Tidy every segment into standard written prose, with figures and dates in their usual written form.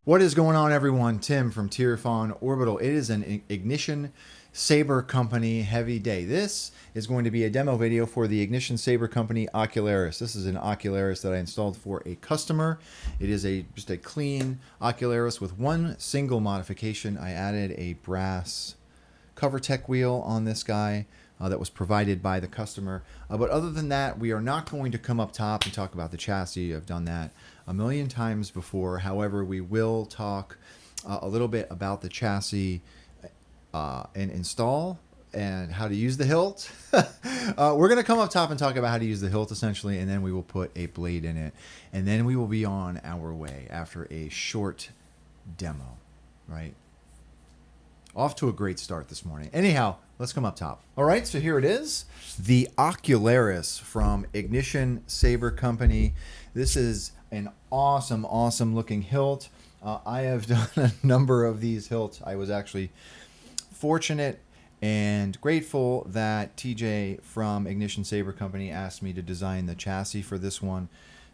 What is going on, everyone? Tim from Tirafon Orbital. It is an Ignition Saber Company heavy day. This is going to be a demo video for the Ignition Saber Company Ocularis. This is an Ocularis that I installed for a customer. It is just a clean Ocularis with one single modification. I added a brass cover tech wheel on this guy that was provided by the customer. But other than that, we are not going to come up top and talk about the chassis. I've done that a million times before. However, we will talk a little bit about the chassis and install and how to use the hilt. We're going to come up top and talk about how to use the hilt essentially, and then we will put a blade in it. And then we will be on our way after a short demo, right? Off to a great start this morning. Anyhow, let's come up top. All right, so here it is. The Ocularis from Ignition Saber Company. This is an awesome, awesome looking hilt. I have done a number of these hilts. I was actually fortunate and grateful that TJ from Ignition Saber Company asked me to design the chassis for this one.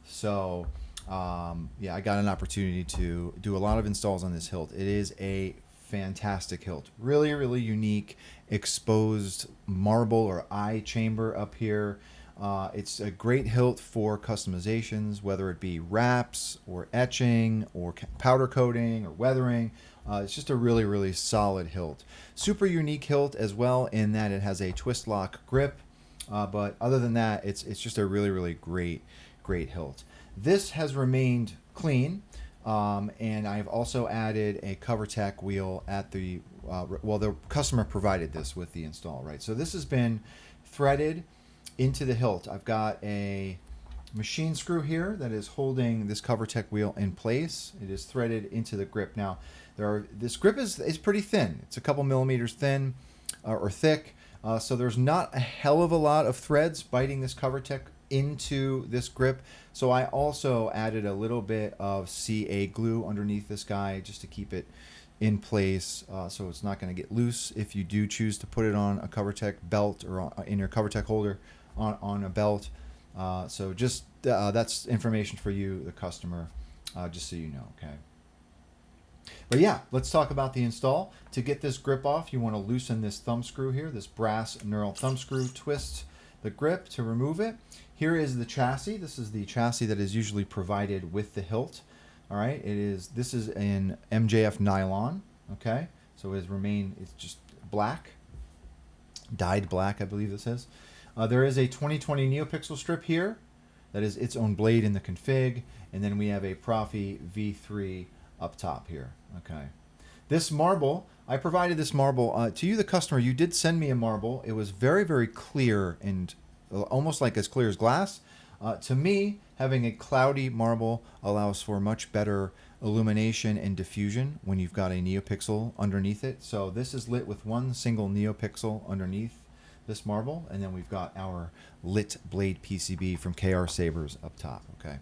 So yeah, I got an opportunity to do a lot of installs on this hilt. It is a fantastic hilt. Really, really unique exposed marble or eye chamber up here. It's a great hilt for customizations, whether it be wraps or etching or powder coating or weathering. It's just a really, really solid hilt. Super unique hilt as well in that it has a twist lock grip. But other than that, it's just a really, really great hilt. This has remained clean. And I've also added a cover tack wheel at the, well, the customer provided this with the install, right? So this has been threaded into the hilt. I've got a machine screw here that is holding this cover tech wheel in place. It is threaded into the grip. Now, this grip is pretty thin. It's a couple millimeters thin or thick. So there's not a hell of a lot of threads biting this cover tech into this grip. So I also added a little bit of CA glue underneath this guy just to keep it in place, so it's not going to get loose if you do choose to put it on a cover tech belt or in your cover tech holder on a belt. So just that's information for you, the customer, just so you know. Okay. But yeah, let's talk about the install. To get this grip off, you want to loosen this thumb screw here. This brass knurled thumb screw twists the grip to remove it. Here is the chassis. This is the chassis that is usually provided with the hilt. All right, this is in MJF nylon. Okay, so it's just black, dyed black, I believe this is. There is a 2020 NeoPixel strip here that is its own blade in the config, and then we have a Proffie V3 up top here. Okay, this marble, I provided this marble to you, the customer. You did send me a marble. It was very, very clear and almost like as clear as glass. To me, having a cloudy marble allows for much better illumination and diffusion when you've got a NeoPixel underneath it. So this is lit with one single NeoPixel underneath this marble, and then we've got our lit blade PCB from KR Sabers up top. Okay.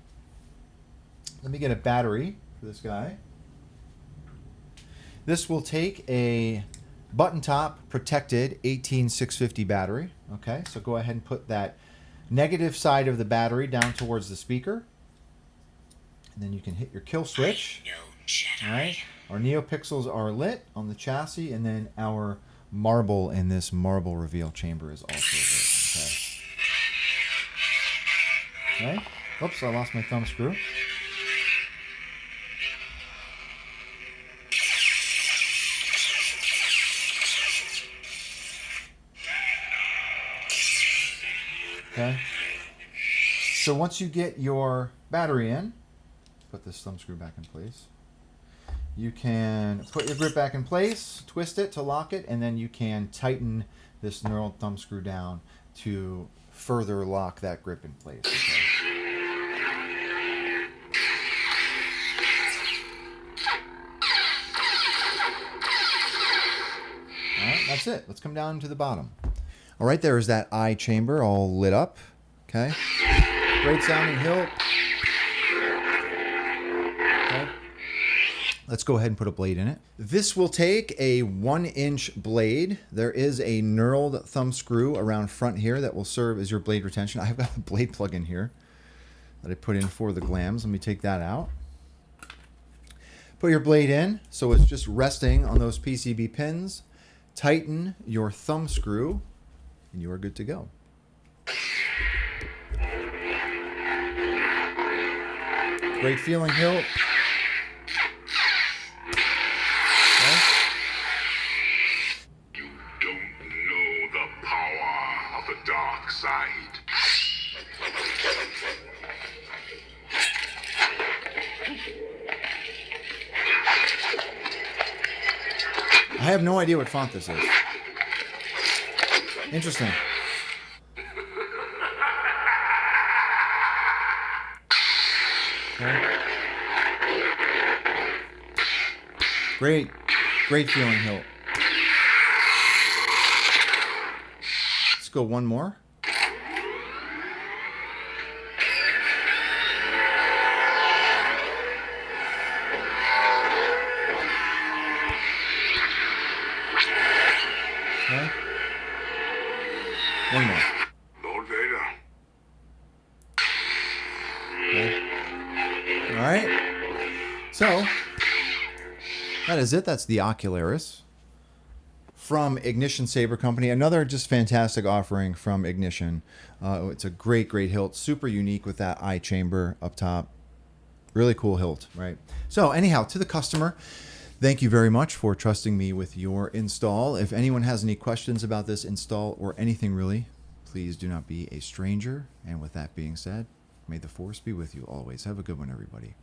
Let me get a battery for this guy. This will take a button top protected 18650 battery. Okay, so go ahead and put that negative side of the battery down towards the speaker, and then you can hit your kill switch. All right, our NeoPixels are lit on the chassis, and then our marble in this marble reveal chamber is also lit. Okay. Okay. Oops, I lost my thumb screw. Okay. So once you get your battery in, put this thumb screw back in place. You can put your grip back in place, twist it to lock it, and then you can tighten this knurled thumb screw down to further lock that grip in place. Okay. All right, that's it. Let's come down to the bottom. All right, there is that eye chamber all lit up. Okay, great sounding hilt. Okay. Let's go ahead and put a blade in it. This will take a 1-inch blade. There is a knurled thumb screw around front here that will serve as your blade retention. I've got a blade plug in here that I put in for the glams. Let me take that out. Put your blade in so it's just resting on those PCB pins. Tighten your thumb screw, and you are good to go. Great feeling hilt. Okay. You don't know the power of the dark side. I have no idea what font this is. Interesting. Okay. Great feeling hilt. Let's go one more. Okay. One more. Lord Vader. Okay. All right. So that is it. That's the Ocularis from Ignition Saber Company. Another just fantastic offering from Ignition. It's a great hilt. Super unique with that eye chamber up top. Really cool hilt, right? So anyhow, to the customer, thank you very much for trusting me with your install. If anyone has any questions about this install or anything really, please do not be a stranger. And with that being said, may the force be with you always. Have a good one, everybody.